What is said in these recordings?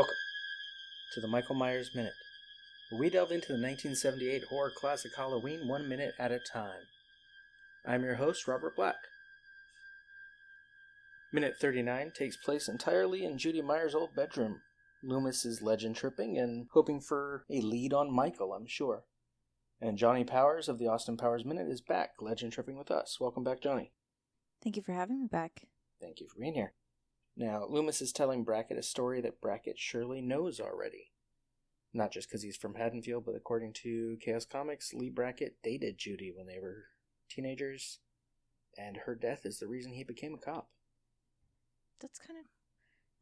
Welcome to the Michael Myers Minute, where we delve into the 1978 horror classic Halloween 1 minute at a time. I'm your host, Robert Black. Minute 39 takes place entirely in Judy Myers' old bedroom. Loomis is legend tripping and hoping for a lead on Michael, I'm sure. And Johnie Powers of the Austin Powers Minute is back, legend tripping with us. Welcome back, Johnie. Thank you for having me back. Thank you for being here. Now, Loomis is telling Brackett a story that Brackett surely knows already. Not just because he's from Haddonfield, but according to Chaos Comics, Lee Brackett dated Judy when they were teenagers, and her death is the reason he became a cop.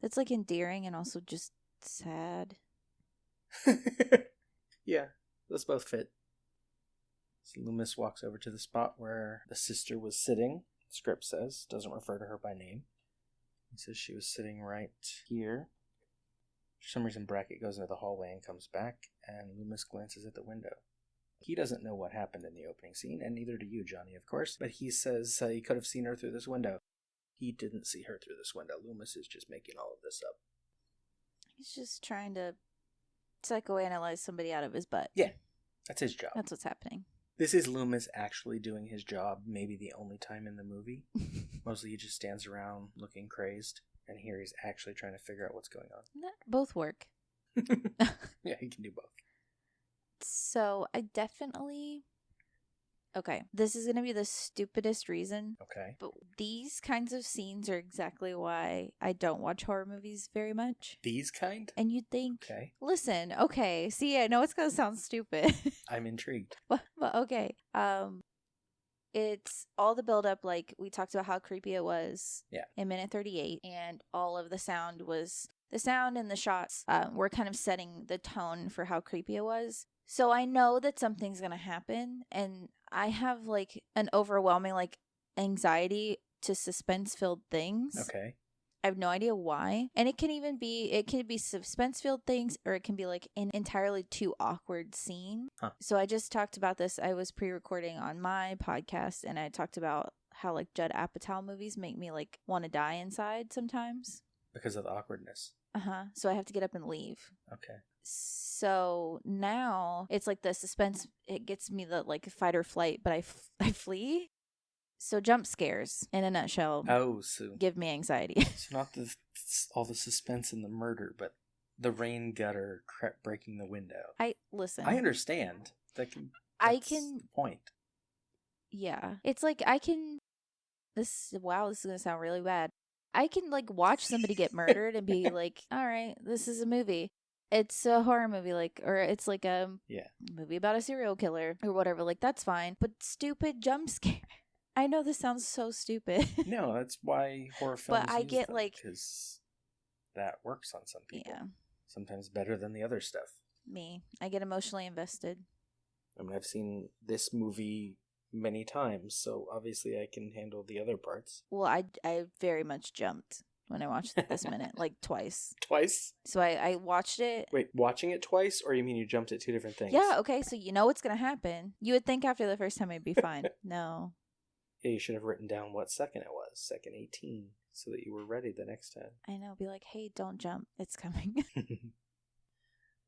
That's like endearing and also just sad. Yeah, those both fit. So Loomis walks over to the spot where the sister was sitting. The script says, doesn't refer to her by name. He says she was sitting right here. For some reason, Brackett goes into the hallway and comes back, and Loomis glances at the window. He doesn't know what happened in the opening scene, and neither do you, Johnie, of course, but he says he could have seen her through this window. He didn't see her through this window. Loomis is just making all of this up. He's just trying to psychoanalyze somebody out of his butt. Yeah, that's his job. That's what's happening. This is Loomis actually doing his job, maybe the only time in the movie. Mostly he just stands around looking crazed, and here he's actually trying to figure out what's going on. Both work. Yeah, he can do both. So I definitely... Okay, this is going to be the stupidest reason. Okay. But these kinds of scenes are exactly why I don't watch horror movies very much. These kind? And you'd think, okay. Listen, okay, see, I know it's going to sound stupid. I'm intrigued. but okay. It's all the build-up, like we talked about how creepy it was in minute 38, and all of the sound and the shots were kind of setting the tone for how creepy it was. So I know that something's going to happen, and I have like an overwhelming like anxiety to suspense-filled things. Okay. I have no idea why. And it can be suspense-filled things, or it can be like an entirely too awkward scene. Huh. So I just talked about this. I was pre-recording on my podcast, and I talked about how like Judd Apatow movies make me like want to die inside sometimes. Because of the awkwardness. Uh-huh. So I have to get up and leave. Okay. So now it's like the suspense, it gets me the like fight or flight, but I flee. So jump scares, in a nutshell, give me anxiety. It's not all the suspense and the murder, but the rain gutter breaking the window. I understand. That's the point. Yeah. It's like this is going to sound really bad. I can like watch somebody get murdered and be like, all right, this is a movie. It's a horror movie, like, or it's like a movie about a serial killer or whatever. Like, that's fine. But stupid jump scare. I know this sounds so stupid. No, that's why horror films but I use get them, like, because that works on some people. Yeah. Sometimes better than the other stuff. I get emotionally invested. I mean, I've seen this movie many times, so obviously I can handle the other parts. Well, I very much jumped when I watched this minute, like twice. Twice? So I watched it. Wait, watching it twice, or you mean you jumped at two different things? Yeah, okay, so you know what's going to happen. You would think after the first time it'd be fine. No. Yeah, you should have written down what second it was, second 18, so that you were ready the next time. I know, be like, hey, don't jump, it's coming.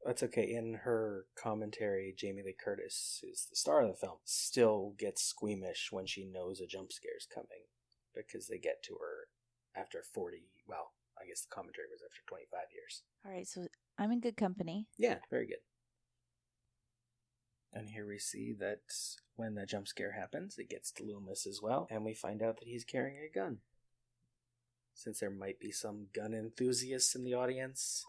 That's okay. In her commentary, Jamie Lee Curtis, who's the star of the film, still gets squeamish when she knows a jump scare's coming, because they get to her after 40, well, I guess the commentary was after 25 years. All right, so I'm in good company. Yeah, very good. And here we see that when the jump scare happens, it gets to Loomis as well, and we find out that he's carrying a gun. Since there might be some gun enthusiasts in the audience.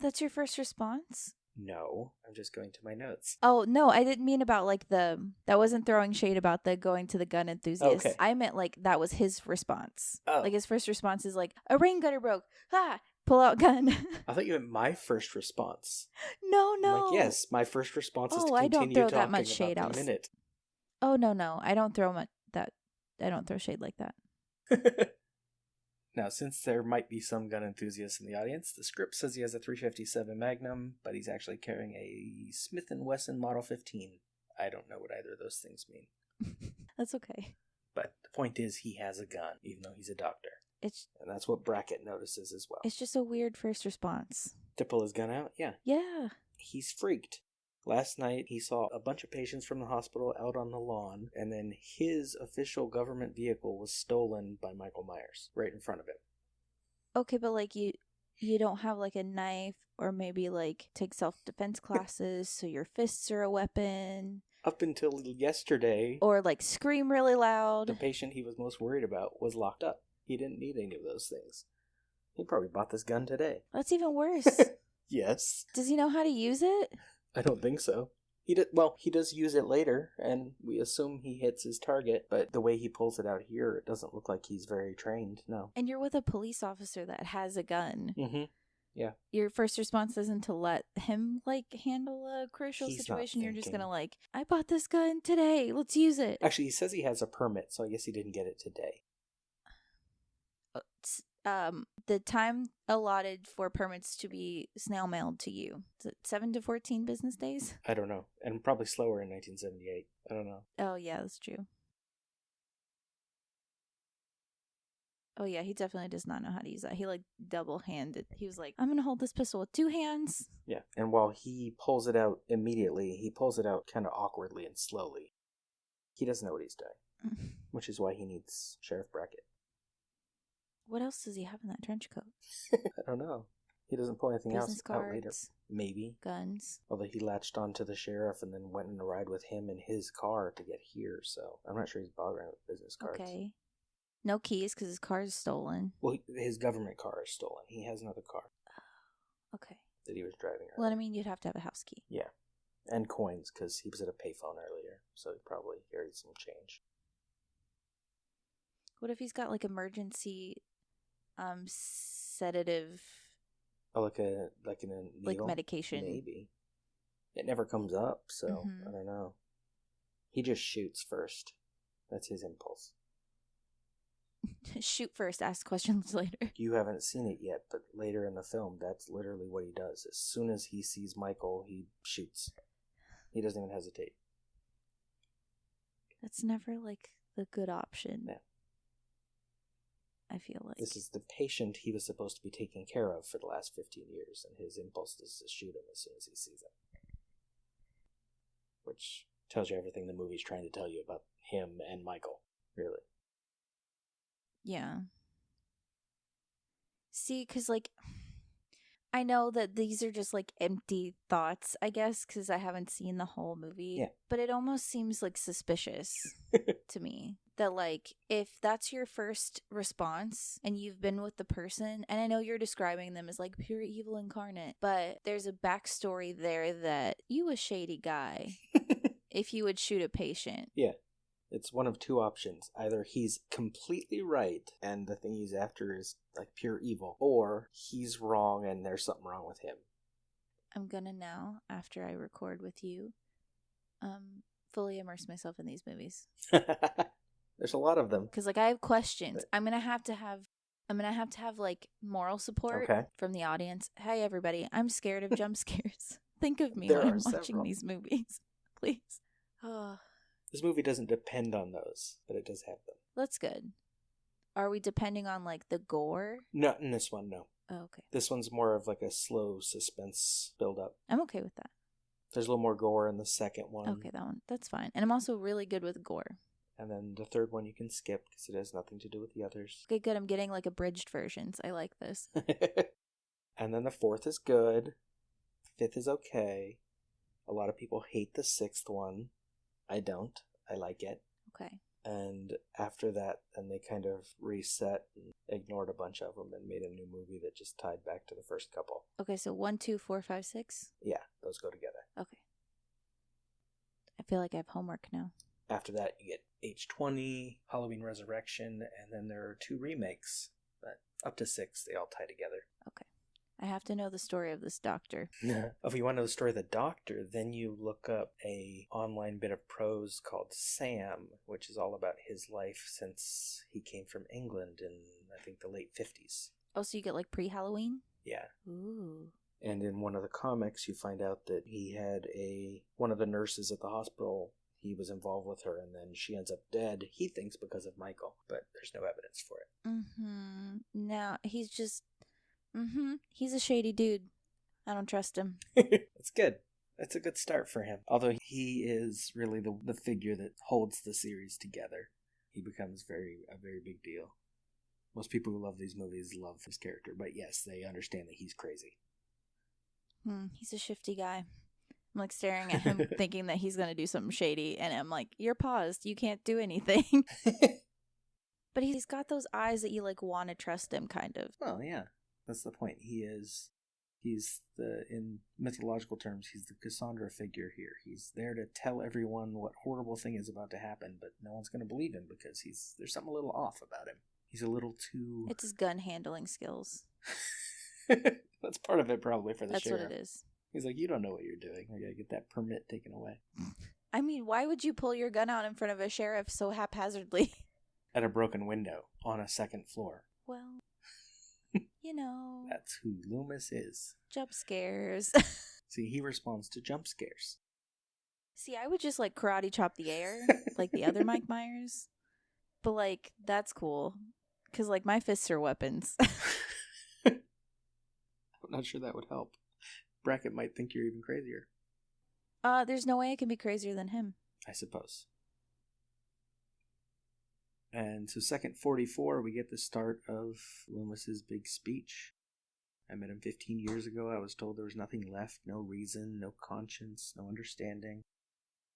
That's your first response? No, I'm just going to my notes. Oh, no, I didn't mean about like that wasn't throwing shade about the going to the gun enthusiasts. Okay. I meant like that was his response. Oh. Like his first response is like, a rain gutter broke. Ah, pull out gun. I thought you meant my first response. No. I'm like, yes, my first response is to continue I don't throw talking that much shade about the minute. Oh, no, I don't throw I don't throw shade like that. Now, since there might be some gun enthusiasts in the audience, the script says he has a .357 Magnum, but he's actually carrying a Smith & Wesson Model 15. I don't know what either of those things mean. That's okay. But the point is, he has a gun, even though he's a doctor. And that's what Brackett notices as well. It's just a weird first response. To pull his gun out? Yeah. Yeah. He's freaked. Last night, he saw a bunch of patients from the hospital out on the lawn, and then his official government vehicle was stolen by Michael Myers right in front of him. Okay, but like you don't have like a knife or maybe like take self-defense classes so your fists are a weapon. Up until yesterday, or like scream really loud. The patient he was most worried about was locked up. He didn't need any of those things. He probably bought this gun today. That's even worse. Yes. Does he know how to use it? I don't think so. He does use it later, and we assume he hits his target, but the way he pulls it out here, it doesn't look like he's very trained, no. And you're with a police officer that has a gun. Mm-hmm. Yeah. Your first response isn't to let him, like, handle a crucial situation. You're just gonna, like, I bought this gun today. Let's use it. Actually, he says he has a permit, so I guess he didn't get it today. The time allotted for permits to be snail mailed to you, is it 7 to 14 business days? I don't know. And probably slower in 1978. I don't know. Oh, yeah, that's true. Oh, yeah, he definitely does not know how to use that. He, like, double-handed. He was like, I'm going to hold this pistol with 2 hands. Yeah, and while he pulls it out immediately, he pulls it out kind of awkwardly and slowly. He doesn't know what he's doing, which is why he needs Sheriff Brackett. What else does he have in that trench coat? I don't know. He doesn't pull anything Business else cards, out later. Maybe. Guns. Although he latched onto the sheriff and then went on a ride with him in his car to get here, so I'm not sure he's bothering with business cards. Okay. No keys because his car is stolen. Well, his government car is stolen. He has another car. Okay. That he was driving earlier. Well, I mean, you'd have to have a house key. Yeah. And coins, because he was at a payphone earlier, so he probably carried some change. What if he's got, like, emergency sedative... Oh, like a needle? Like medication. Maybe. It never comes up, so I don't know. He just shoots first. That's his impulse. Shoot first, ask questions later. You haven't seen it yet, but later in the film, that's literally what he does. As soon as he sees Michael, he shoots. He doesn't even hesitate. That's never, like, the good option. Yeah. I feel like. This is the patient he was supposed to be taking care of for the last 15 years, and his impulse is to shoot him as soon as he sees him. Which tells you everything the movie's trying to tell you about him and Michael, really. Yeah. See, because, like, I know that these are just, like, empty thoughts, I guess, because I haven't seen the whole movie. Yeah. But it almost seems, like, suspicious to me. That, like, if that's your first response and you've been with the person, and I know you're describing them as, like, pure evil incarnate, but there's a backstory there that you a shady guy if you would shoot a patient. Yeah. It's one of two options. Either he's completely right and the thing he's after is, like, pure evil, or he's wrong and there's something wrong with him. I'm gonna now, after I record with you, fully immerse myself in these movies. There's a lot of them. Because, like, I have questions. I'm gonna have to have like moral support from the audience. Hey, everybody, I'm scared of jump scares. Think of me when I'm watching these movies, please. Oh. This movie doesn't depend on those, but it does have them. That's good. Are we depending on, like, the gore? Not in this one, no. Oh, okay. This one's more of like a slow suspense build-up. I'm okay with that. There's a little more gore in the second one. Okay, that one. That's fine. And I'm also really good with gore. And then the third one you can skip because it has nothing to do with the others. Okay, good. I'm getting, like, abridged versions. I like this. And then the fourth is good. Fifth is okay. A lot of people hate the sixth one. I don't. I like it. Okay. And after that, then they kind of reset and ignored a bunch of them and made a new movie that just tied back to the first couple. Okay, so 1, 2, 4, 5, 6? Yeah, those go together. Okay. I feel like I have homework now. After that, you get H20, Halloween Resurrection, and then there are 2 remakes. But up to 6, they all tie together. Okay. I have to know the story of this doctor. If you want to know the story of the doctor, then you look up a online bit of prose called Sam, which is all about his life since he came from England in, I think, the late 50s. Oh, so you get, like, pre-Halloween? Yeah. Ooh. And in one of the comics, you find out that he had one of the nurses at the hospital, he was involved with her, and then she ends up dead, he thinks, because of Michael, but there's no evidence for it. Now, he's a shady dude. I don't trust him. It's good. It's a good start for him. Although he is really the figure that holds the series together. He becomes a very big deal. Most people who love these movies love his character, but yes, they understand that he's crazy. He's a shifty guy. I'm like staring at him thinking that he's going to do something shady, and I'm like, you're paused. You can't do anything. But he's got those eyes that you like want to trust him, kind of. Well, yeah. That's the point. He's in mythological terms, he's the Cassandra figure here. He's there to tell everyone what horrible thing is about to happen, but no one's going to believe him because there's something a little off about him. He's a little too... It's his gun handling skills. That's part of it probably for the sheriff. That's what it is. He's like, you don't know what you're doing. I gotta get that permit taken away. I mean, why would you pull your gun out in front of a sheriff so haphazardly? At a broken window on a second floor. Well, you know. That's who Loomis is. Jump scares. See, he responds to jump scares. See, I would just like karate chop the air like the other Mike Myers. But like, that's cool. Because like my fists are weapons. I'm not sure that would help. Brackett might think you're even crazier. There's no way I can be crazier than him. I suppose. And so second 44, we get the start of Loomis's big speech. I met him 15 years ago. I was told there was nothing left, no reason, no conscience, no understanding,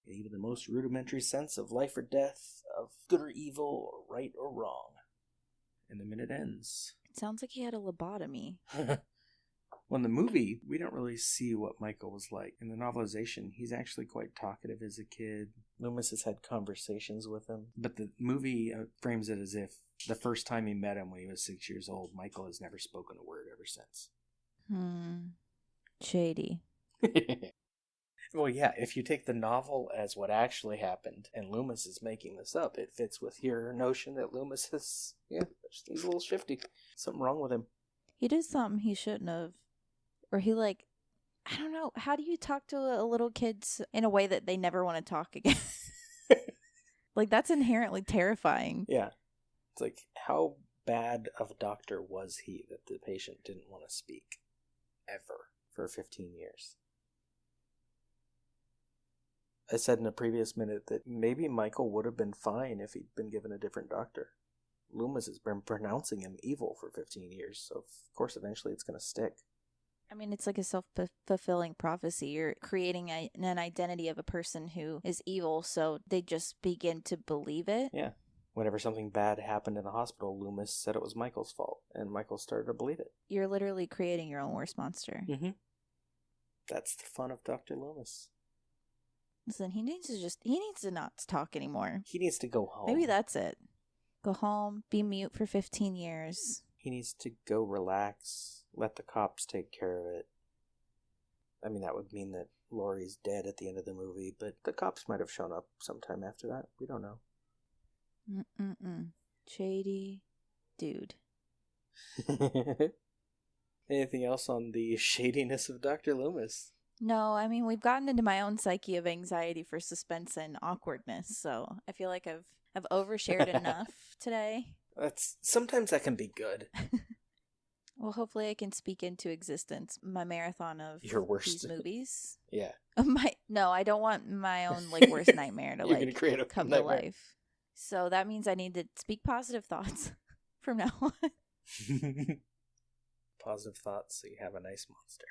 and even the most rudimentary sense of life or death, of good or evil, or right or wrong. And the minute ends. It sounds like he had a lobotomy. Well, in the movie, we don't really see what Michael was like. In the novelization, he's actually quite talkative as a kid. Loomis has had conversations with him. But the movie frames it as if the first time he met him when he was 6 years old, Michael has never spoken a word ever since. Shady. Well, yeah, if you take the novel as what actually happened, and Loomis is making this up, it fits with your notion that Loomis is, he's a little shifty. Something wrong with him. He did something he shouldn't have. Or he like, I don't know, how do you talk to a little kid in a way that they never want to talk again? Like, that's inherently terrifying. Yeah. It's like, how bad of a doctor was he that the patient didn't want to speak? Ever. For 15 years. I said in a previous minute that maybe Michael would have been fine if he'd been given a different doctor. Loomis has been pronouncing him evil for 15 years, so of course eventually it's going to stick. I mean, it's like a self-fulfilling prophecy. You're creating an identity of a person who is evil, so they just begin to believe it. Yeah. Whenever something bad happened in the hospital, Loomis said it was Michael's fault, and Michael started to believe it. You're literally creating your own worst monster. Mm-hmm. That's the fun of Dr. Loomis. Listen, he needs to not talk anymore. He needs to go home. Maybe that's it. Go home, be mute for 15 years. He needs to go relax, let the cops take care of it. I mean, that would mean that Laurie's dead at the end of the movie, but the cops might have shown up sometime after that. We don't know. Shady dude. Anything else on the shadiness of Dr. Loomis? No, I mean, we've gotten into my own psyche of anxiety for suspense and awkwardness, so I feel like I've overshared enough today. Sometimes that can be good. Well, hopefully I can speak into existence my marathon of your worst these movies. Yeah. No, I don't want my own worst nightmare to You're gonna create a come nightmare. to life. So that means I need to speak positive thoughts from now on. Positive thoughts so you have a nice monster.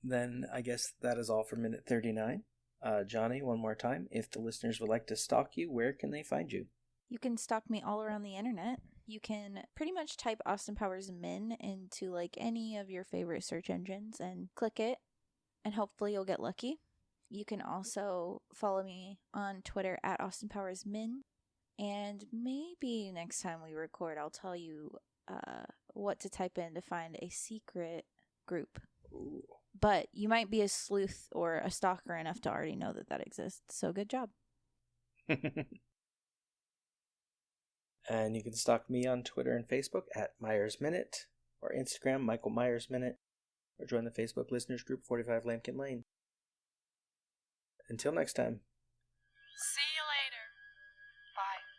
Then I guess that is all for minute 39. Johnie, one more time, if the listeners would like to stalk you, where can they find you? You can stalk me all around the internet. You can pretty much type Austin Powers Min into any of your favorite search engines and click it, and hopefully you'll get lucky. You can also follow me on Twitter at Austin Powers Min, and maybe next time we record I'll tell you what to type in to find a secret group. Ooh. But you might be a sleuth or a stalker enough to already know that exists, so good job. And you can stalk me on Twitter and Facebook at Myers Minute, or Instagram, Michael Myers Minute, or join the Facebook listeners group 45 Lambkin Lane. Until next time. See you later. Bye.